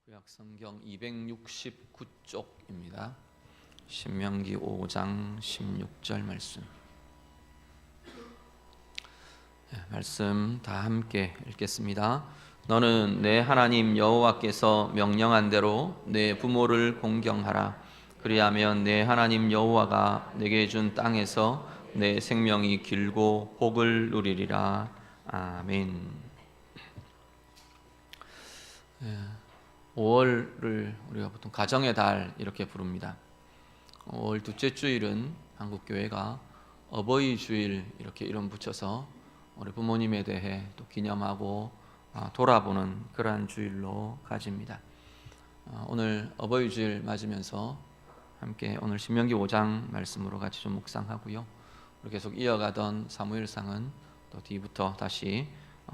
구약성경 269쪽입니다. 신명기 5장 16절 말씀. 말씀 다 함께 읽겠습니다. 너는 내 하나님 여호와께서 명령한 대로 내 부모를 공경하라. 그리하면 내 하나님 여호와가 내게 준 땅에서 내 생명이 길고 복을 누리리라. 아멘. 5월을 우리가 보통 가정의 달 이렇게 부릅니다. 5월 둘째 주일은 한국교회가 어버이 주일 이렇게 이름 붙여서 우리 부모님에 대해 또 기념하고 돌아보는 그러한 주일로 가집니다. 오늘 어버이 주일 맞으면서 함께 오늘 신명기 5장 말씀으로 같이 좀 묵상하고요. 우리 계속 이어가던 사무엘상은 또 뒤부터 다시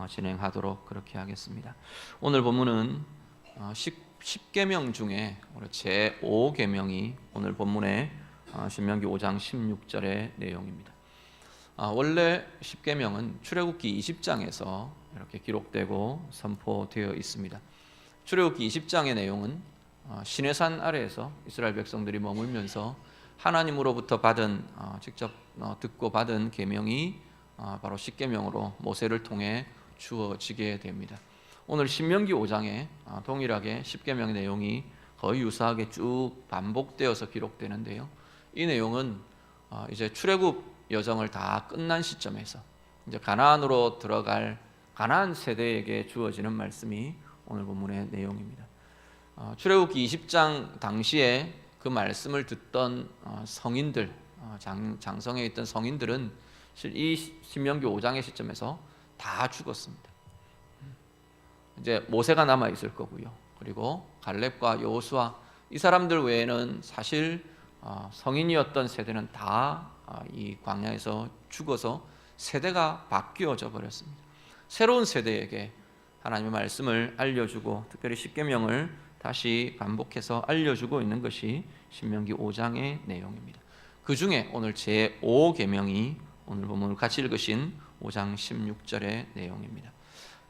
진행하도록 그렇게 하겠습니다. 오늘 본문은 10계명 중에 제5계명이 오늘 본문의 신명기 5장 16절의 내용입니다. 원래 10계명은 출애굽기 20장에서 이렇게 기록되고 선포되어 있습니다. 출애굽기 20장의 내용은 시내산 아래에서 이스라엘 백성들이 머물면서 하나님으로부터 받은 직접 듣고 받은 계명이 바로 10계명으로 모세를 통해 주어지게 됩니다. 오늘 신명기 5장에 동일하게 10계명의 내용이 거의 유사하게 쭉 반복되어서 기록되는데요. 이 내용은 이제 출애굽 여정을 다 끝난 시점에서 이제 가나안으로 들어갈 가나안 세대에게 주어지는 말씀이 오늘 본문의 내용입니다. 출애굽기 20장 당시에 그 말씀을 듣던 성인들, 장성에 있던 성인들은 이 신명기 5장의 시점에서 다 죽었습니다. 이제 모세가 남아 있을 거고요. 그리고 갈렙과 여호수아 이 사람들 외에는 사실 성인이었던 세대는 다 이 광야에서 죽어서 세대가 바뀌어져 버렸습니다. 새로운 세대에게 하나님의 말씀을 알려주고 특별히 10계명을 다시 반복해서 알려주고 있는 것이 신명기 5장의 내용입니다. 그 중에 오늘 제5계명이 오늘 본문을 같이 읽으신 5장 16절의 내용입니다.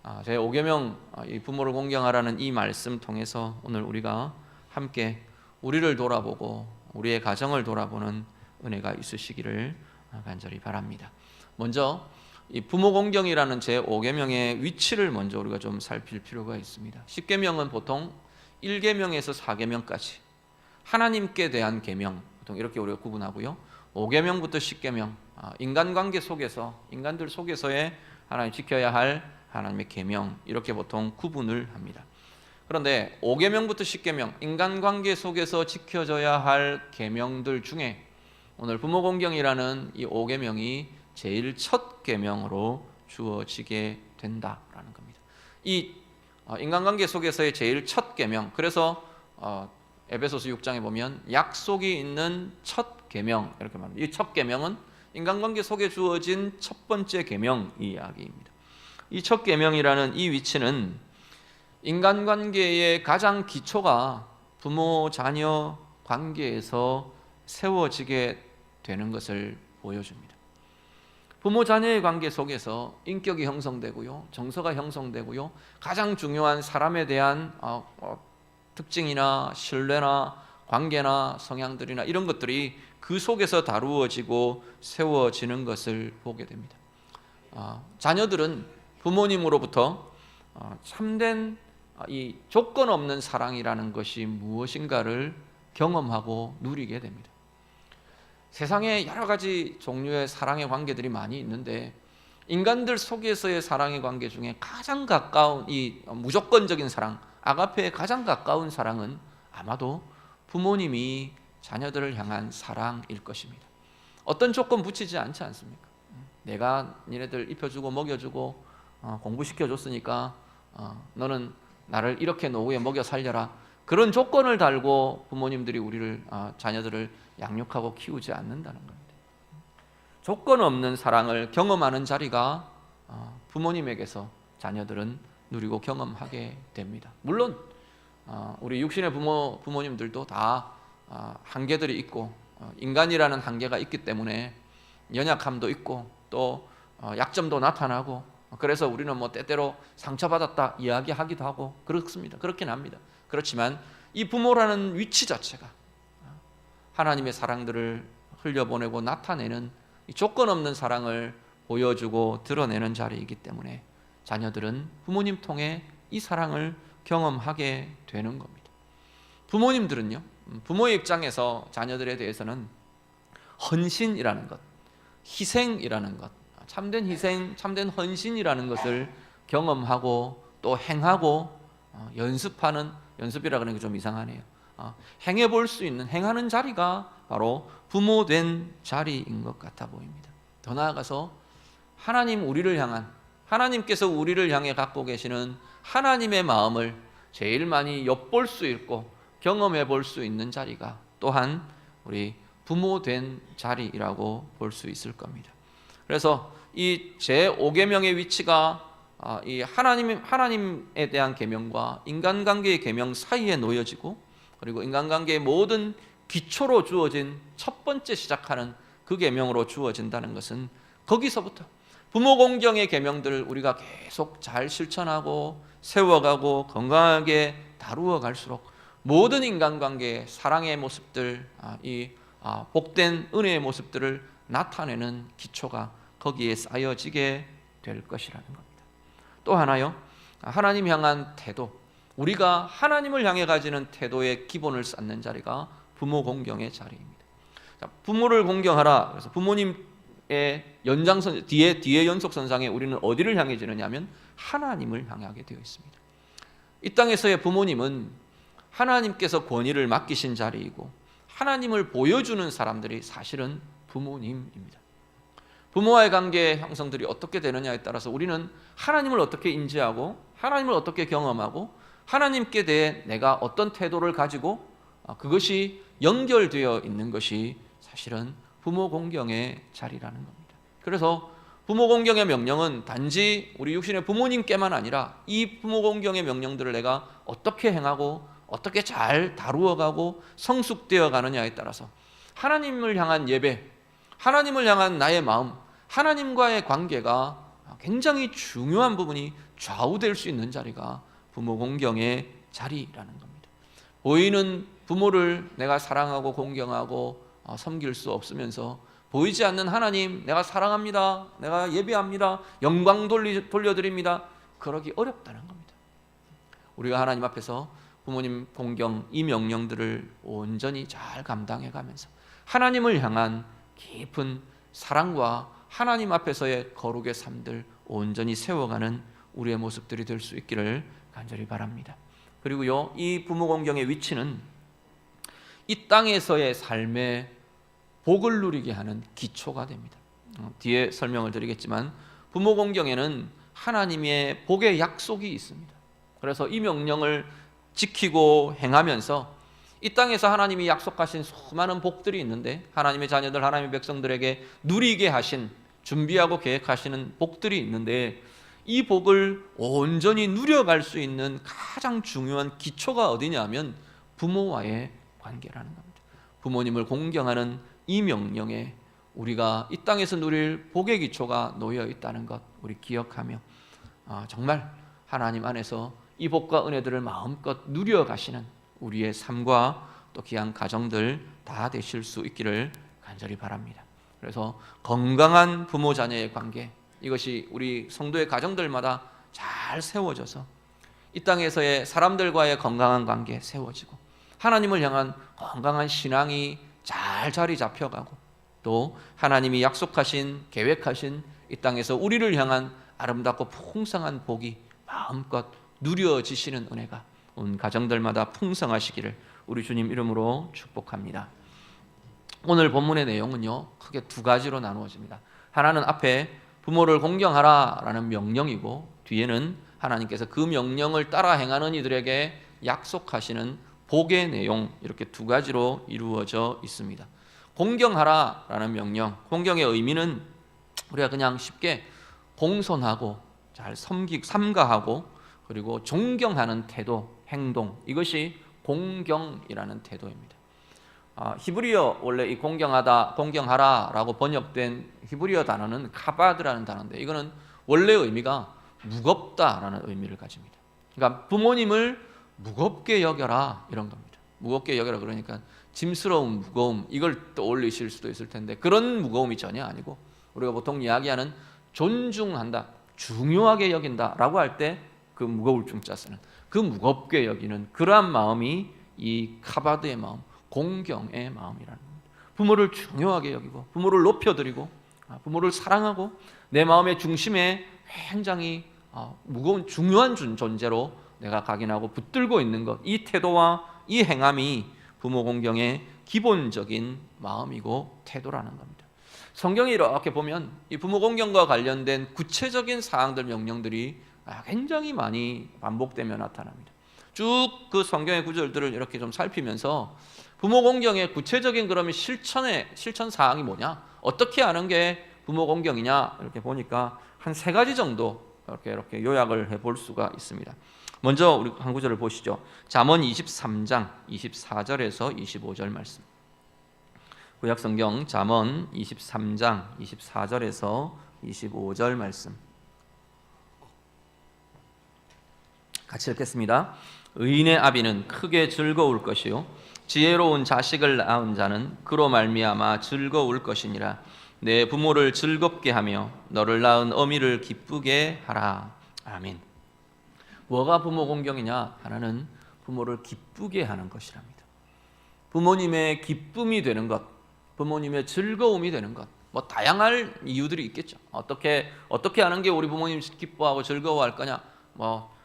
제5계명 이 부모를 공경하라는 이 말씀 통해서 오늘 우리가 함께 우리를 돌아보고 우리의 가정을 돌아보는 은혜가 있으시기를 간절히 바랍니다. 먼저 이 부모 공경이라는 제5계명의 위치를 먼저 우리가 좀 살필 필요가 있습니다. 10계명은 보통 1계명에서 4계명까지 하나님께 대한 계명 보통 이렇게 우리가 구분하고요. 5계명부터 10계명 인간관계 속에서 인간들 속에서의 하나님 지켜야 할 하나님의 계명 이렇게 보통 구분을 합니다. 그런데 5계명부터 10계명 인간관계 속에서 지켜져야 할 계명들 중에 오늘 부모 공경이라는 이 5계명이 제일 첫 계명으로 주어지게 된다라는 겁니다. 이 인간관계 속에서의 제일 첫 계명, 그래서 에베소서 6장에 보면 약속이 있는 첫 계명 이렇게 말합니다. 이 첫 계명은 인간관계 속에 주어진 첫 번째 계명 이야기입니다. 이 첫 계명이라는 이 위치는 인간관계의 가장 기초가 부모 자녀 관계에서 세워지게 되는 것을 보여줍니다. 부모 자녀의 관계 속에서 인격이 형성되고요, 정서가 형성되고요, 가장 중요한 사람에 대한 특징이나 신뢰나 관계나 성향들이나 이런 것들이 그 속에서 다루어지고 세워지는 것을 보게 됩니다. 자녀들은 부모님으로부터 참된 이 조건 없는 사랑이라는 것이 무엇인가를 경험하고 누리게 됩니다. 세상에 여러 가지 종류의 사랑의 관계들이 많이 있는데 인간들 속에서의 사랑의 관계 중에 가장 가까운 이 무조건적인 사랑, 아가페의 가장 가까운 사랑은 아마도 부모님이 자녀들을 향한 사랑일 것입니다. 어떤 조건 붙이지 않지 않습니까? 내가 니네들 입혀주고 먹여주고 공부시켜줬으니까 너는 나를 이렇게 노후에 먹여 살려라. 그런 조건을 달고 부모님들이 우리를 자녀들을 양육하고 키우지 않는다는 겁니다. 조건 없는 사랑을 경험하는 자리가 부모님에게서 자녀들은 누리고 경험하게 됩니다. 물론 우리 육신의 부모님들도 다 한계들이 있고 인간이라는 한계가 있기 때문에 연약함도 있고 또 약점도 나타나고 그래서 우리는 뭐 때때로 상처받았다 이야기하기도 하고 그렇습니다. 그렇긴 합니다. 그렇지만 이 부모라는 위치 자체가 하나님의 사랑들을 흘려보내고 나타내는 조건 없는 사랑을 보여주고 드러내는 자리이기 때문에 자녀들은 부모님 통해 이 사랑을 경험하게 되는 겁니다. 부모님들은요, 부모의 입장에서 자녀들에 대해서는 헌신이라는 것, 희생이라는 것, 참된 희생, 참된 헌신이라는 것을 경험하고 또 행하고 연습하는, 연습이라 그러는 게 좀 이상하네요. 행해볼 수 있는, 행하는 자리가 바로 부모된 자리인 것 같아 보입니다. 더 나아가서 하나님 우리를 향한, 하나님께서 우리를 향해 갖고 계시는 하나님의 마음을 제일 많이 엿볼 수 있고 경험해 볼 수 있는 자리가 또한 우리 부모된 자리라고 볼 수 있을 겁니다. 그래서 이 제5계명의 위치가 이 하나님에 대한 계명과 인간관계의 계명 사이에 놓여지고, 그리고 인간관계의 모든 기초로 주어진 첫 번째 시작하는 그 계명으로 주어진다는 것은 거기서부터 부모 공경의 계명들을 우리가 계속 잘 실천하고 세워가고 건강하게 다루어 갈수록 모든 인간관계의 사랑의 모습들, 이 복된 은혜의 모습들을 나타내는 기초가 거기에 쌓여지게 될 것이라는 겁니다. 또 하나요, 하나님 향한 태도, 우리가 하나님을 향해 가지는 태도의 기본을 쌓는 자리가 부모 공경의 자리입니다. 부모를 공경하라. 그래서 부모님의 연장선 뒤에 연속선상에 우리는 어디를 향해 지느냐면 하나님을 향하게 되어 있습니다. 이 땅에서의 부모님은 하나님께서 권위를 맡기신 자리이고 하나님을 보여주는 사람들이 사실은 부모님입니다. 부모와의 관계 형성들이 어떻게 되느냐에 따라서 우리는 하나님을 어떻게 인지하고 하나님을 어떻게 경험하고 하나님께 대해 내가 어떤 태도를 가지고 그것이 연결되어 있는 것이 사실은 부모 공경의 자리라는 겁니다. 그래서 부모 공경의 명령은 단지 우리 육신의 부모님께만 아니라 이 부모 공경의 명령들을 내가 어떻게 행하고 어떻게 잘 다루어가고 성숙되어 가느냐에 따라서 하나님을 향한 예배, 하나님을 향한 나의 마음, 하나님과의 관계가 굉장히 중요한 부분이 좌우될 수 있는 자리가 부모 공경의 자리라는 겁니다. 보이는 부모를 내가 사랑하고 공경하고 섬길 수 없으면서 보이지 않는 하나님, 내가 사랑합니다, 내가 예배합니다, 영광 돌려드립니다, 그러기 어렵다는 겁니다. 우리가 하나님 앞에서 부모님 공경 이 명령들을 온전히 잘 감당해 가면서 하나님을 향한 깊은 사랑과 하나님 앞에서의 거룩의 삶들 온전히 세워가는 우리의 모습들이 될 수 있기를 간절히 바랍니다. 그리고요, 이 부모 공경의 위치는 이 땅에서의 삶의 복을 누리게 하는 기초가 됩니다. 뒤에 설명을 드리겠지만 부모 공경에는 하나님의 복의 약속이 있습니다. 그래서 이 명령을 지키고 행하면서 이 땅에서 하나님이 약속하신 수많은 복들이 있는데 하나님의 자녀들, 하나님의 백성들에게 누리게 하신, 준비하고 계획하시는 복들이 있는데 이 복을 온전히 누려갈 수 있는 가장 중요한 기초가 어디냐면 부모와의 관계라는 겁니다. 부모님을 공경하는 이 명령에 우리가 이 땅에서 누릴 복의 기초가 놓여 있다는 것 우리 기억하며 정말 하나님 안에서 이 복과 은혜들을 마음껏 누려가시는 우리의 삶과 또 귀한 가정들 다 되실 수 있기를 간절히 바랍니다. 그래서 건강한 부모 자녀의 관계, 이것이 우리 성도의 가정들마다 잘 세워져서 이 땅에서의 사람들과의 건강한 관계 세워지고 하나님을 향한 건강한 신앙이 잘 자리 잡혀가고 또 하나님이 약속하신, 계획하신 이 땅에서 우리를 향한 아름답고 풍성한 복이 마음껏 누려지시는 은혜가 온 가정들마다 풍성하시기를 우리 주님 이름으로 축복합니다. 오늘 본문의 내용은요, 크게 두 가지로 나누어집니다. 하나는 앞에 부모를 공경하라 라는 명령이고, 뒤에는 하나님께서 그 명령을 따라 행하는 이들에게 약속하시는 복의 내용, 이렇게 두 가지로 이루어져 있습니다. 공경하라 라는 명령, 공경의 의미는 우리가 그냥 쉽게 공손하고 잘 삼가하고 그리고 존경하는 태도, 행동, 이것이 공경이라는 태도입니다. 히브리어 원래 이 공경하다, 공경하라라고 번역된 히브리어 단어는 카바드라는 단어인데 이거는 원래 의미가 무겁다라는 의미를 가집니다. 그러니까 부모님을 무겁게 여겨라 이런 겁니다. 무겁게 여겨라 그러니까 짐스러운 무거움 이걸 떠올리실 수도 있을 텐데 그런 무거움이 전혀 아니고 우리가 보통 이야기하는 존중한다, 중요하게 여긴다라고 할 때 그 무거울 중자 쓰는 그 무겁게 여기는 그러한 마음이 이 카바드의 마음, 공경의 마음이라는 겁니다. 부모를 중요하게 여기고 부모를 높여드리고 부모를 사랑하고 내 마음의 중심에 굉장히 무거운 중요한 존재로 내가 각인하고 붙들고 있는 것, 이 태도와 이 행함이 부모 공경의 기본적인 마음이고 태도라는 겁니다. 성경에 이렇게 보면 이 부모 공경과 관련된 구체적인 사항들, 명령들이 굉장히 많이 반복되며 나타납니다. 쭉 그 성경의 구절들을 이렇게 좀 살피면서 부모 공경의 구체적인 그러면 실천 사항이 뭐냐? 어떻게 하는 게 부모 공경이냐? 이렇게 보니까 한 3가지 정도 이렇게 요약을 해볼 수가 있습니다. 먼저 우리 한 구절을 보시죠. 잠언 23장 24절에서 25절 말씀. 구약성경 잠언 23장 24절에서 25절 말씀. 같이 읽겠습니다. 의인의 아비는 크게 즐거울 것이요 지혜로운 자식을 낳은 자는 그로 말미암아 즐거울 것이니라. 내 부모를 즐겁게 하며 너를 낳은 어미를 기쁘게 하라. 아멘. 뭐가 부모 공경이냐? 하나는 부모를 기쁘게 하는 것이랍니다. 부모님의 기쁨이 되는 것, 부모님의 즐거움이 되는 것, 뭐 다양한 이유들이 있겠죠. 어떻게 하는 게 우리 부모님 기뻐하고 즐거워할 거냐? 뭐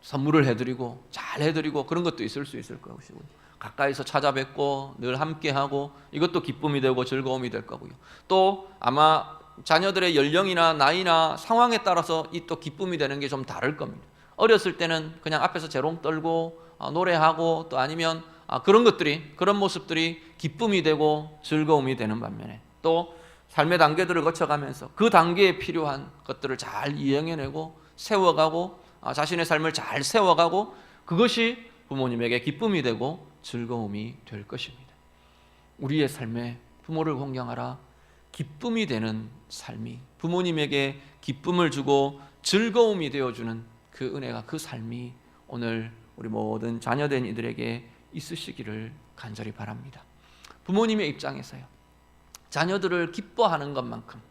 선물을 해드리고 잘 해드리고 그런 것도 있을 수 있을 것이고요. 가까이서 찾아뵙고 늘 함께하고 이것도 기쁨이 되고 즐거움이 될 거고요. 또 아마 자녀들의 연령이나 나이나 상황에 따라서 이 또 기쁨이 되는 게 좀 다를 겁니다. 어렸을 때는 그냥 앞에서 재롱 떨고 노래하고 또 아니면 그런 모습들이 기쁨이 되고 즐거움이 되는 반면에 또 삶의 단계들을 거쳐가면서 그 단계에 필요한 것들을 잘 이행해내고 세워가고 자신의 삶을 잘 세워가고 그것이 부모님에게 기쁨이 되고 즐거움이 될 것입니다. 우리의 삶에 부모를 공경하라, 기쁨이 되는 삶이 부모님에게 기쁨을 주고 즐거움이 되어주는 그 은혜가, 그 삶이 오늘 우리 모든 자녀된 이들에게 있으시기를 간절히 바랍니다. 부모님의 입장에서요, 자녀들을 기뻐하는 것만큼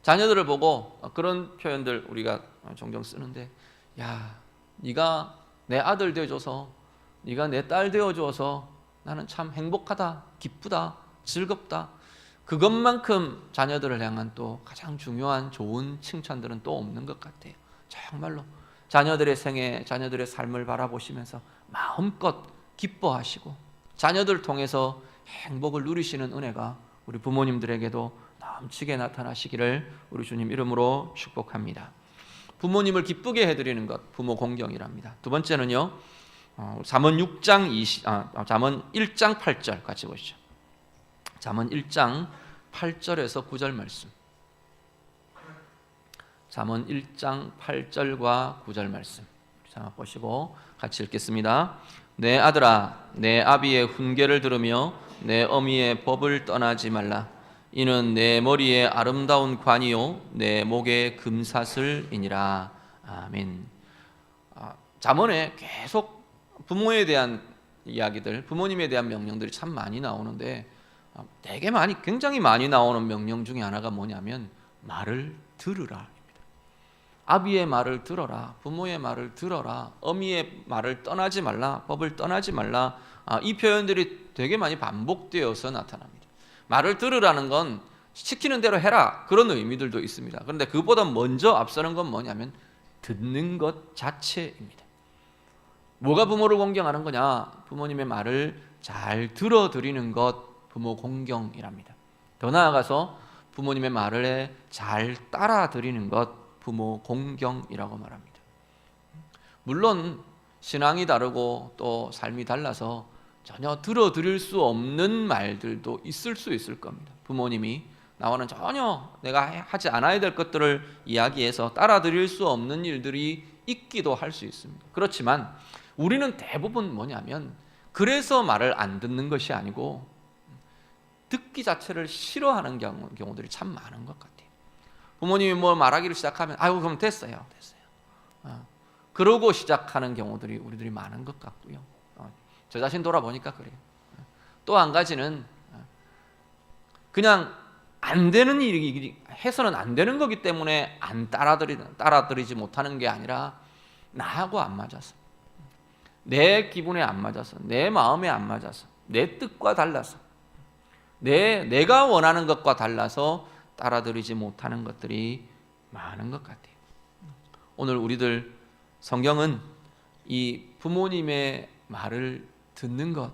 자녀들을 보고 그런 표현들 우리가 종종 쓰는데, 야, 네가 내 아들 되어줘서, 네가 내 딸 되어줘서 나는 참 행복하다, 기쁘다, 즐겁다. 그것만큼 자녀들을 향한 또 가장 중요한 좋은 칭찬들은 또 없는 것 같아요. 정말로 자녀들의 생애, 자녀들의 삶을 바라보시면서 마음껏 기뻐하시고 자녀들 통해서 행복을 누리시는 은혜가 우리 부모님들에게도 넘치게 나타나시기를 우리 주님 이름으로 축복합니다. 부모님을 기쁘게 해드리는 것, 부모 공경이랍니다. 두 번째는요, 잠언 1장 8절 같이 보시죠. 잠언 1장 8절에서 9절 말씀. 잠언 1장 8절과 9절 말씀 자 보시고 같이 읽겠습니다. 내 아들아, 내 아비의 훈계를 들으며 내 어미의 법을 떠나지 말라. 이는 내 머리에 아름다운 관이요 내 목에 금사슬이니라. 아멘. 잠언에 계속 부모에 대한 이야기들, 부모님에 대한 명령들이 참 많이 나오는데 굉장히 많이 나오는 명령 중에 하나가 뭐냐면 말을 들으라. 아비의 말을 들어라, 부모의 말을 들어라, 어미의 말을 떠나지 말라, 법을 떠나지 말라. 이 표현들이 되게 많이 반복되어서 나타납니다. 말을 들으라는 건 시키는 대로 해라, 그런 의미들도 있습니다. 그런데 그보다 먼저 앞서는 건 뭐냐면 듣는 것 자체입니다. 뭐가 부모를 공경하는 거냐? 부모님의 말을 잘 들어드리는 것, 부모 공경이랍니다. 더 나아가서 부모님의 말을 잘 따라드리는 것, 부모 공경이라고 말합니다. 물론 신앙이 다르고 또 삶이 달라서 전혀 들어드릴 수 없는 말들도 있을 수 있을 겁니다. 부모님이 나와는 전혀 내가 하지 않아야 될 것들을 이야기해서 따라드릴 수 없는 일들이 있기도 할 수 있습니다. 그렇지만 우리는 대부분 뭐냐면 그래서 말을 안 듣는 것이 아니고 듣기 자체를 싫어하는 경우들이 참 많은 것 같아요. 부모님이 뭐 말하기를 시작하면 아이고 그럼 됐어요. 그러고 시작하는 경우들이 우리들이 많은 것 같고요. 저 자신 돌아보니까 그래요. 또 한 가지는 그냥 안 되는 일이 해서는 안 되는 거기 때문에 안 따라들이지 못하는 게 아니라 나하고 안 맞아서, 내 기분에 안 맞아서, 내 마음에 안 맞아서, 내 뜻과 달라서, 내가 원하는 것과 달라서 따라들이지 못하는 것들이 많은 것 같아요. 오늘 우리들 성경은 이 부모님의 말을 듣는 것,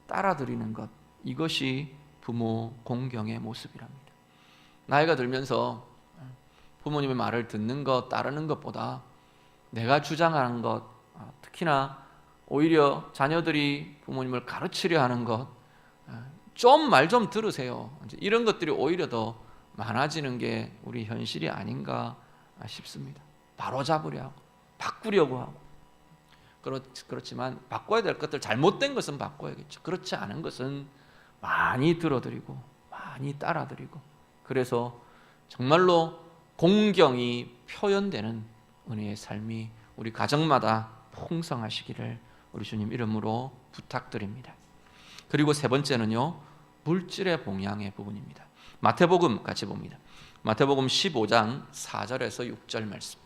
따라들이는 것, 이것이 부모 공경의 모습이랍니다. 나이가 들면서 부모님의 말을 듣는 것, 따르는 것보다 내가 주장하는 것, 특히나 오히려 자녀들이 부모님을 가르치려 하는 것, 좀 말 좀 들으세요, 이런 것들이 오히려 더 많아지는 게 우리 현실이 아닌가 싶습니다. 바로잡으려 하고 바꾸려고 하고, 그렇지만 바꿔야 될 것들, 잘못된 것은 바꿔야겠죠. 그렇지 않은 것은 많이 들어드리고 많이 따라드리고, 그래서 정말로 공경이 표현되는 은혜의 삶이 우리 가정마다 풍성하시기를 우리 주님 이름으로 부탁드립니다. 그리고 세 번째는요, 물질의 봉양의 부분입니다. 마태복음 같이 봅니다. 마태복음 15장 4절에서 6절 말씀.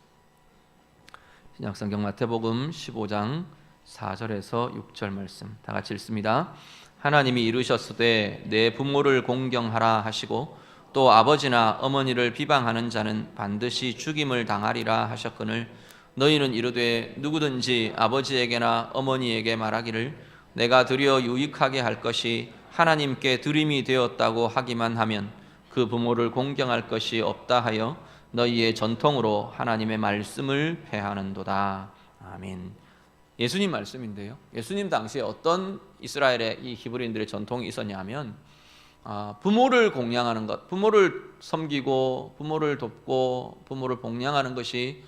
신약성경 마태복음 15장 4절에서 6절 말씀 다 같이 읽습니다. 하나님이 이르셨으되 내 부모를 공경하라 하시고 또 아버지나 어머니를 비방하는 자는 반드시 죽임을 당하리라 하셨거늘 너희는 이르되 누구든지 아버지에게나 어머니에게 말하기를 내가 드려 유익하게 할 것이 하나님께 드림이 되었다고 하기만 하면 그 부모를 공경할 것이 없다 하여 너희의 전통으로 하나님의 말씀을 폐하는도다. 아멘. 예수님 말씀인데요, 예수님 당시에 어떤 이스라엘의 이 히브리인들의 전통이 있었냐면 부모를 공양하는 것, 부모를 섬기고 부모를 돕고 부모를 봉양하는 것이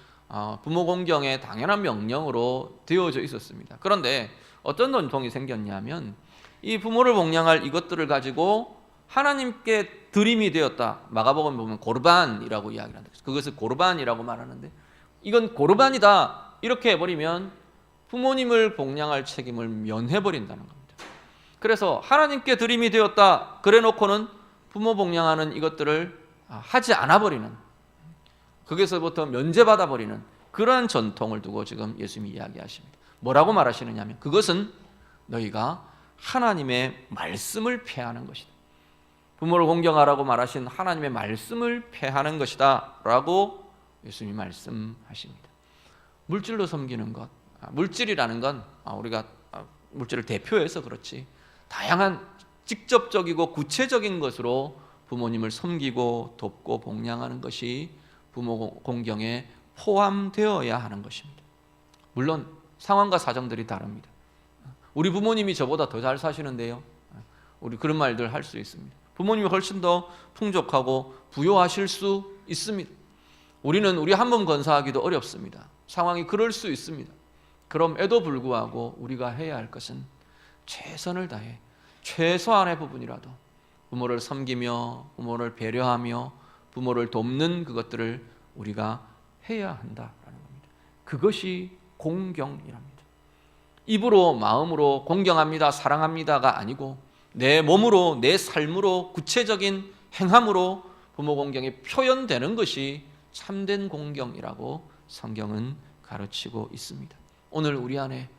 부모 공경의 당연한 명령으로 되어져 있었습니다. 그런데 어떤 전통이 생겼냐면 이 부모를 봉양할 이것들을 가지고 하나님께 드림이 되었다. 마가복음 보면 고르반이라고 이야기를 한다. 그것을 고르반이라고 말하는데, 이건 고르반이다 이렇게 해버리면 부모님을 봉양할 책임을 면해버린다는 겁니다. 그래서 하나님께 드림이 되었다 그래 놓고는 부모 봉양하는 이것들을 하지 않아 버리는, 거기서부터 면제받아 버리는 그러한 전통을 두고 지금 예수님이 이야기하십니다. 뭐라고 말하시느냐 하면 그것은 너희가 하나님의 말씀을 폐하는 것이다. 부모를 공경하라고 말하신 하나님의 말씀을 폐하는 것이다 라고 예수님이 말씀하십니다. 물질로 섬기는 것, 물질이라는 건 우리가 물질을 대표해서 그렇지 다양한 직접적이고 구체적인 것으로 부모님을 섬기고 돕고 봉양하는 것이 부모 공경에 포함되어야 하는 것입니다. 물론 상황과 사정들이 다릅니다. 우리 부모님이 저보다 더 잘 사시는데요, 우리 그런 말들 할 수 있습니다. 부모님이 훨씬 더 풍족하고 부요하실 수 있습니다. 우리는 우리 한 몸 건사하기도 어렵습니다. 상황이 그럴 수 있습니다. 그럼에도 불구하고 우리가 해야 할 것은 최선을 다해 최소한의 부분이라도 부모를 섬기며 부모를 배려하며 부모를 돕는 그것들을 우리가 해야 한다라는 겁니다. 그것이 공경이랍니다. 입으로 마음으로 공경합니다, 사랑합니다가 아니고 내 몸으로 내 삶으로 구체적인 행함으로 부모 공경이 표현되는 것이 참된 공경이라고 성경은 가르치고 있습니다. 오늘 우리 안에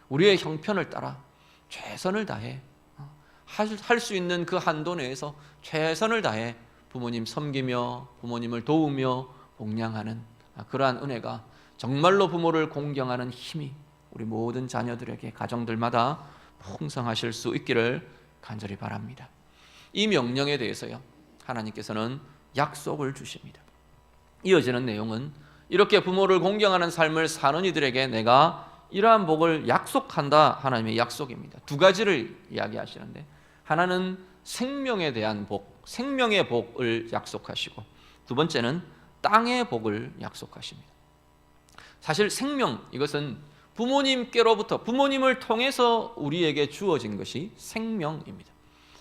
우리의 형편을 따라 최선을 다해 할 수 있는 그 한도 내에서 최선을 다해 부모님 섬기며 부모님을 도우며 봉양하는 그러한 은혜가 정말로 부모를 공경하는 힘이 우리 모든 자녀들에게 가정들마다 풍성하실 수 있기를 간절히 바랍니다. 이 명령에 대해서요, 하나님께서는 약속을 주십니다. 이어지는 내용은 이렇게 부모를 공경하는 삶을 사는 이들에게 내가 이러한 복을 약속한다, 하나님의 약속입니다. 두 가지를 이야기하시는데, 하나는 생명에 대한 복, 생명의 복을 약속하시고, 두 번째는 땅의 복을 약속하십니다. 사실 생명, 이것은 부모님께로부터, 부모님을 통해서 우리에게 주어진 것이 생명입니다.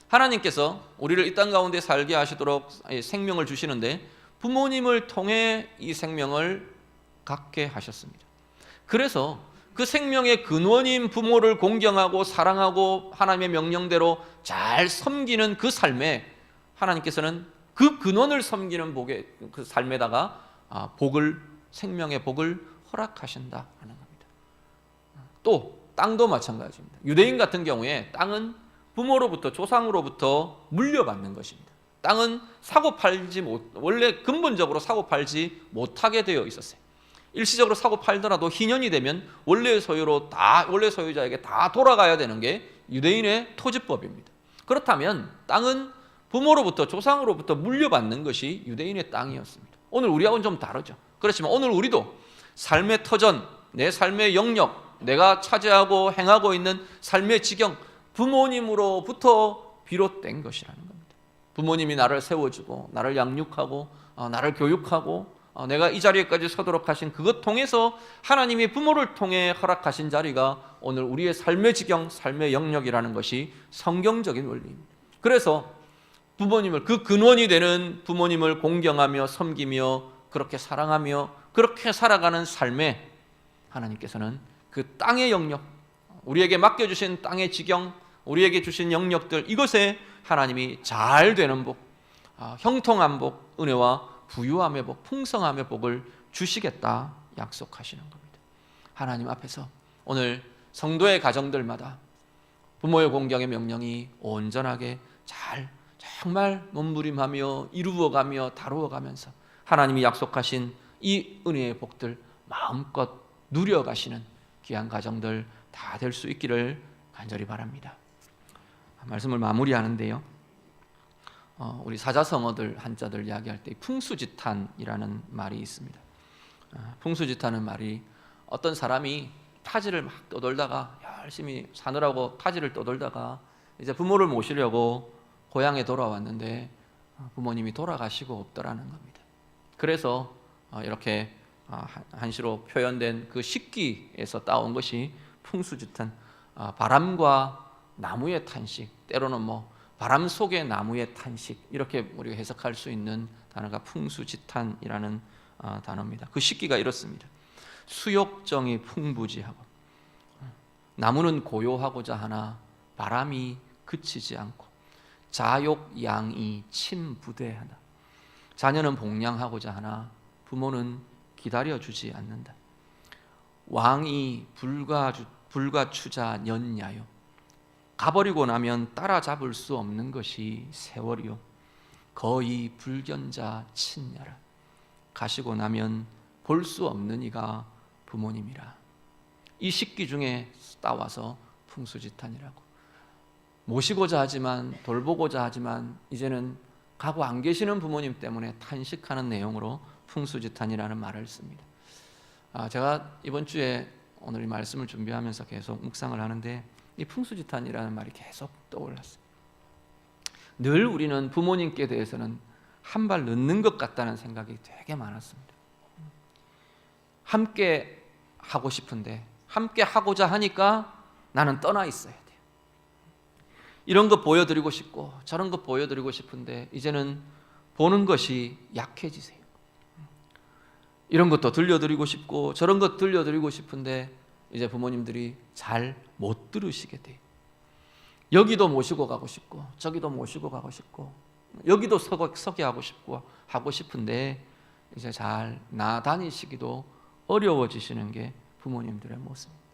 하나님께서 우리를 이 땅 가운데 살게 하시도록 생명을 주시는데, 부모님을 통해 이 생명을 갖게 하셨습니다. 그래서 그 생명의 근원인 부모를 공경하고 사랑하고 하나님의 명령대로 잘 섬기는 그 삶에 하나님께서는 그 근원을 섬기는 복의 그 삶에다가 생명의 복을 허락하신다 하는 겁니다. 또 땅도 마찬가지입니다. 유대인 같은 경우에 땅은 부모로부터 조상으로부터 물려받는 것입니다. 땅은 원래 근본적으로 사고 팔지 못하게 되어 있었어요. 일시적으로 사고 팔더라도 희년이 되면 원래 소유자에게 다 돌아가야 되는 게 유대인의 토지법입니다. 그렇다면 땅은 부모로부터 조상으로부터 물려받는 것이 유대인의 땅이었습니다. 오늘 우리하고는 좀 다르죠. 그렇지만 오늘 우리도 삶의 터전, 내 삶의 영역, 내가 차지하고 행하고 있는 삶의 지경, 부모님으로부터 비롯된 것이라는 겁니다. 부모님이 나를 세워주고 나를 양육하고 나를 교육하고 내가 이 자리에까지 서도록 하신 그것 통해서 하나님이 부모를 통해 허락하신 자리가 오늘 우리의 삶의 지경, 삶의 영역이라는 것이 성경적인 원리입니다. 그래서 부모님을, 그 근원이 되는 부모님을 공경하며 섬기며 그렇게 사랑하며 그렇게 살아가는 삶에 하나님께서는 그 땅의 영역, 우리에게 맡겨주신 땅의 지경, 우리에게 주신 영역들, 이것에 하나님이 잘 되는 복, 형통한 복, 은혜와 부유함의 복, 풍성함의 복을 주시겠다 약속하시는 겁니다. 하나님 앞에서 오늘 성도의 가정들마다 부모의 공경의 명령이 온전하게 잘 정말 몸부림하며 이루어가며 다루어가면서 하나님이 약속하신 이 은혜의 복들 마음껏 누려가시는 귀한 가정들 다 될 수 있기를 간절히 바랍니다. 말씀을 마무리하는데요, 우리 사자성어들 한자들 이야기할 때 풍수지탄이라는 말이 있습니다. 풍수지탄은 말이 어떤 사람이 타지를 막 떠돌다가 열심히 사느라고 타지를 떠돌다가 이제 부모를 모시려고 고향에 돌아왔는데 부모님이 돌아가시고 없더라는 겁니다. 그래서 이렇게 한시로 표현된 그 식기에서 따온 것이 풍수지탄, 바람과 나무의 탄식, 때로는 바람 속의 나무의 탄식, 이렇게 우리가 해석할 수 있는 단어가 풍수지탄이라는 단어입니다. 그 식기가 이렇습니다. 수욕정이 풍부지하고 나무는 고요하고자 하나 바람이 그치지 않고 자욕양이 침부대하다. 자녀는 복량하고자 하나 부모는 기다려주지 않는다. 왕이 불가추자 년야요. 가버리고 나면 따라잡을 수 없는 것이 세월이요. 거의 불견자 친야라. 가시고 나면 볼 수 없는 이가 부모님이라. 이 식기 중에 따와서 풍수지탄이라고. 모시고자 하지만, 돌보고자 하지만 이제는 가고 안 계시는 부모님 때문에 탄식하는 내용으로 풍수지탄이라는 말을 씁니다. 제가 이번 주에 오늘 이 말씀을 준비하면서 계속 묵상을 하는데 이 풍수지탄이라는 말이 계속 떠올랐어요. 늘 우리는 부모님께 대해서는 한 발 늦는 것 같다는 생각이 되게 많았습니다. 함께 하고 싶은데, 함께 하고자 하니까 나는 떠나 있어야 돼요. 이런 거 보여드리고 싶고 저런 거 보여드리고 싶은데 이제는 보는 것이 약해지세요. 이런 것도 들려드리고 싶고 저런 것 들려드리고 싶은데 이제 부모님들이 잘 못 들으시게 돼요. 여기도 모시고 가고 싶고 저기도 모시고 가고 싶고 여기도 서게 하고 싶은데 이제 잘 나다니시기도 어려워지시는 게 부모님들의 모습입니다.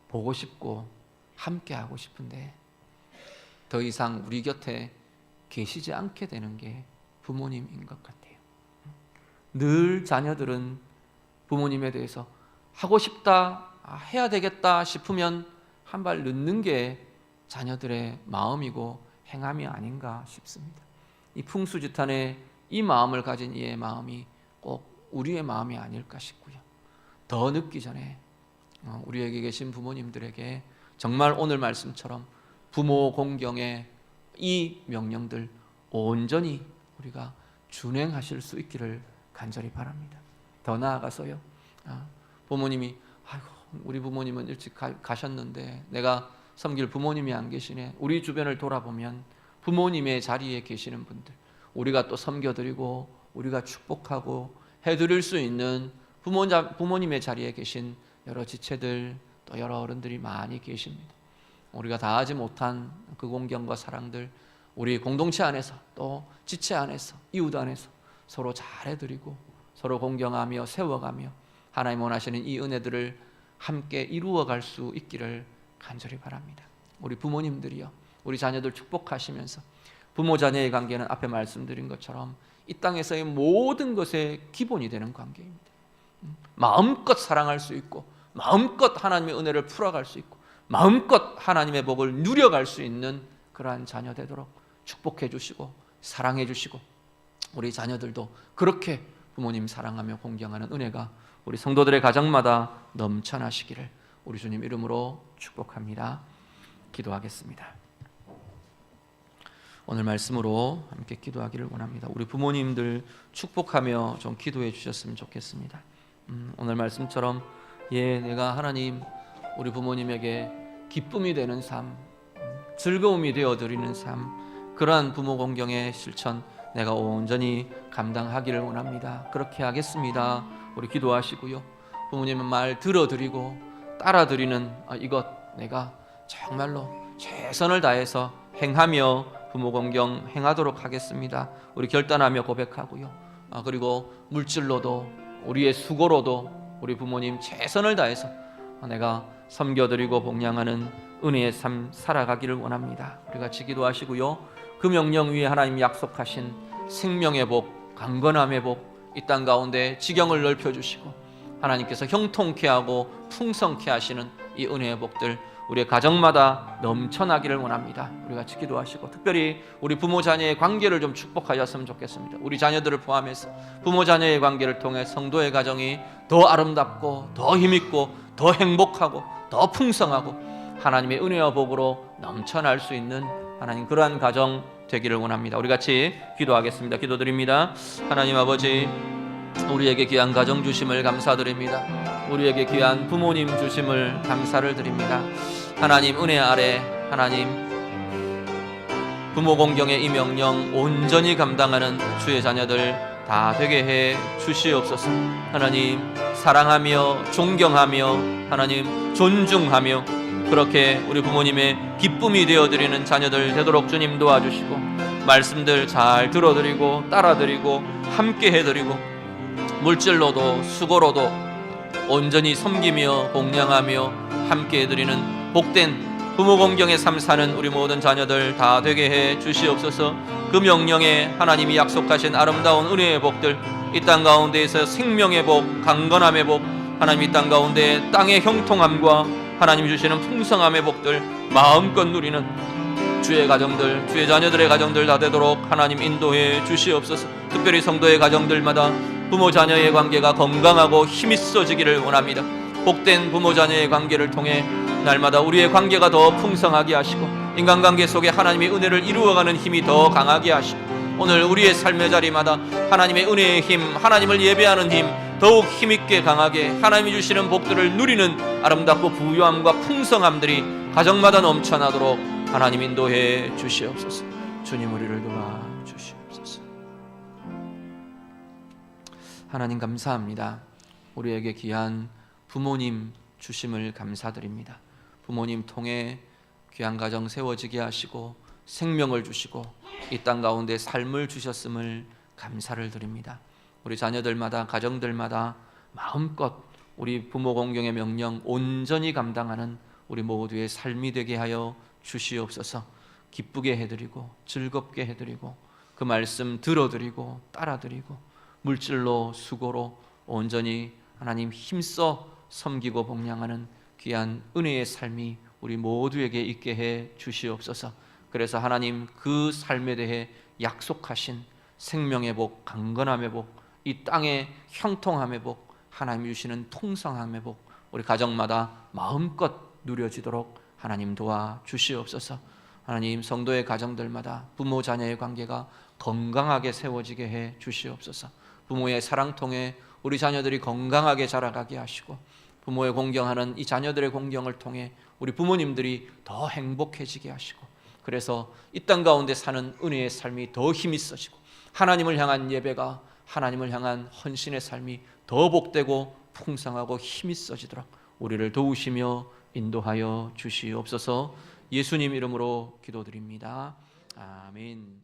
보고 싶고 함께 하고 싶은데 더 이상 우리 곁에 계시지 않게 되는 게 부모님인 것 같아요. 늘 자녀들은 부모님에 대해서 하고 싶다, 해야 되겠다 싶으면 한 발 늦는 게 자녀들의 마음이고 행함이 아닌가 싶습니다. 이 풍수지탄의 이 마음을 가진 이의 마음이 꼭 우리의 마음이 아닐까 싶고요. 더 늦기 전에 우리에게 계신 부모님들에게 정말 오늘 말씀처럼 부모 공경의 이 명령들 온전히 우리가 준행하실 수 있기를 간절히 바랍니다. 더 나아가서요, 부모님이 우리 부모님은 일찍 가셨는데 내가 섬길 부모님이 안 계시네. 우리 주변을 돌아보면 부모님의 자리에 계시는 분들, 우리가 또 섬겨드리고 우리가 축복하고 해드릴 수 있는 부모님의 자리에 계신 여러 지체들, 또 여러 어른들이 많이 계십니다. 우리가 다 하지 못한 그 공경과 사랑들, 우리 공동체 안에서 또 지체 안에서 이웃 안에서 서로 잘해드리고 서로 공경하며 세워가며 하나님 원하시는 이 은혜들을 함께 이루어갈 수 있기를 간절히 바랍니다. 우리 부모님들이요, 우리 자녀들 축복하시면서 부모 자녀의 관계는 앞에 말씀드린 것처럼 이 땅에서의 모든 것의 기본이 되는 관계입니다. 마음껏 사랑할 수 있고 마음껏 하나님의 은혜를 풀어갈 수 있고 마음껏 하나님의 복을 누려갈 수 있는 그러한 자녀 되도록 축복해 주시고 사랑해 주시고 우리 자녀들도 그렇게 부모님 사랑하며 공경하는 은혜가 우리 성도들의 가정마다 넘쳐나시기를 우리 주님 이름으로 축복합니다. 기도하겠습니다. 오늘 말씀으로 함께 기도하기를 원합니다. 우리 부모님들 축복하며 좀 기도해 주셨으면 좋겠습니다. 오늘 말씀처럼 내가 하나님 우리 부모님에게 기쁨이 되는 삶, 즐거움이 되어드리는 삶, 그러한 부모 공경의 실천 내가 온전히 감당하기를 원합니다. 그렇게 하겠습니다. 우리 기도하시고요. 부모님의 말 들어드리고 따라드리는 이것 내가 정말로 최선을 다해서 행하며 부모 공경 행하도록 하겠습니다. 우리 결단하며 고백하고요. 그리고 물질로도 우리의 수고로도 우리 부모님 최선을 다해서 내가 섬겨드리고 복양하는 은혜의 삶 살아가기를 원합니다. 우리 같이 기도하시고요. 그 명령 위에 하나님 약속하신 생명의 복, 강건함의 복, 이 땅 가운데 지경을 넓혀주시고 하나님께서 형통케 하고 풍성케 하시는 이 은혜의 복들 우리의 가정마다 넘쳐나기를 원합니다. 우리 같이 기도하시고 특별히 우리 부모 자녀의 관계를 좀 축복하셨으면 좋겠습니다. 우리 자녀들을 포함해서 부모 자녀의 관계를 통해 성도의 가정이 더 아름답고 더 힘있고 더 행복하고 더 풍성하고 하나님의 은혜와 복으로 넘쳐날 수 있는 하나님 그러한 가정 되기를 원합니다. 우리 같이 기도하겠습니다. 기도드립니다. 하나님 아버지, 우리에게 귀한 가정 주심을 감사드립니다. 우리에게 귀한 부모님 주심을 감사를 드립니다. 하나님 은혜 아래 하나님 부모 공경의 이 명령 온전히 감당하는 주의 자녀들 다 되게 해 주시옵소서. 하나님 사랑하며 존경하며 하나님 존중하며 그렇게 우리 부모님의 기쁨이 되어드리는 자녀들 되도록 주님 도와주시고 말씀들 잘 들어드리고 따라드리고 함께 해드리고 물질로도 수고로도 온전히 섬기며 공양하며 함께 해드리는 복된 부모 공경의 삶 사는 우리 모든 자녀들 다 되게 해 주시옵소서. 그 명령에 하나님이 약속하신 아름다운 은혜의 복들 이 땅 가운데에서 생명의 복, 강건함의 복 하나님 이 땅 가운데 땅의 형통함과 하나님 주시는 풍성함의 복들 마음껏 누리는 주의 가정들, 주의 자녀들의 가정들 다 되도록 하나님 인도해 주시옵소서. 특별히 성도의 가정들마다 부모 자녀의 관계가 건강하고 힘있어지기를 원합니다. 복된 부모 자녀의 관계를 통해 날마다 우리의 관계가 더 풍성하게 하시고 인간관계 속에 하나님의 은혜를 이루어가는 힘이 더 강하게 하시고 오늘 우리의 삶의 자리마다 하나님의 은혜의 힘, 하나님을 예배하는 힘 더욱 힘있게 강하게 하나님이 주시는 복들을 누리는 아름답고 부유함과 풍성함들이 가정마다 넘쳐나도록 하나님 인도해 주시옵소서. 주님 우리를 도와주시옵소서. 하나님 감사합니다. 우리에게 귀한 부모님 주심을 감사드립니다. 부모님 통해 귀한 가정 세워지게 하시고 생명을 주시고 이 땅 가운데 삶을 주셨음을 감사를 드립니다. 우리 자녀들마다 가정들마다 마음껏 우리 부모 공경의 명령 온전히 감당하는 우리 모두의 삶이 되게 하여 주시옵소서. 기쁘게 해드리고 즐겁게 해드리고 그 말씀 들어드리고 따라드리고 물질로 수고로 온전히 하나님 힘써 섬기고 복양하는 귀한 은혜의 삶이 우리 모두에게 있게 해 주시옵소서. 그래서 하나님 그 삶에 대해 약속하신 생명의 복, 강건함의 복, 이 땅의 형통함의 복, 하나님 주시는 풍성함의 복 우리 가정마다 마음껏 누려지도록 하나님 도와주시옵소서. 하나님 성도의 가정들마다 부모 자녀의 관계가 건강하게 세워지게 해 주시옵소서. 부모의 사랑 통해 우리 자녀들이 건강하게 자라가게 하시고 부모의 공경하는 이 자녀들의 공경을 통해 우리 부모님들이 더 행복해지게 하시고 그래서 이 땅 가운데 사는 은혜의 삶이 더 힘있어지고 하나님을 향한 예배가 하나님을 향한 헌신의 삶이 더 복되고 풍성하고 힘이 있어지도록 우리를 도우시며 인도하여 주시옵소서. 예수님 이름으로 기도드립니다. 아멘.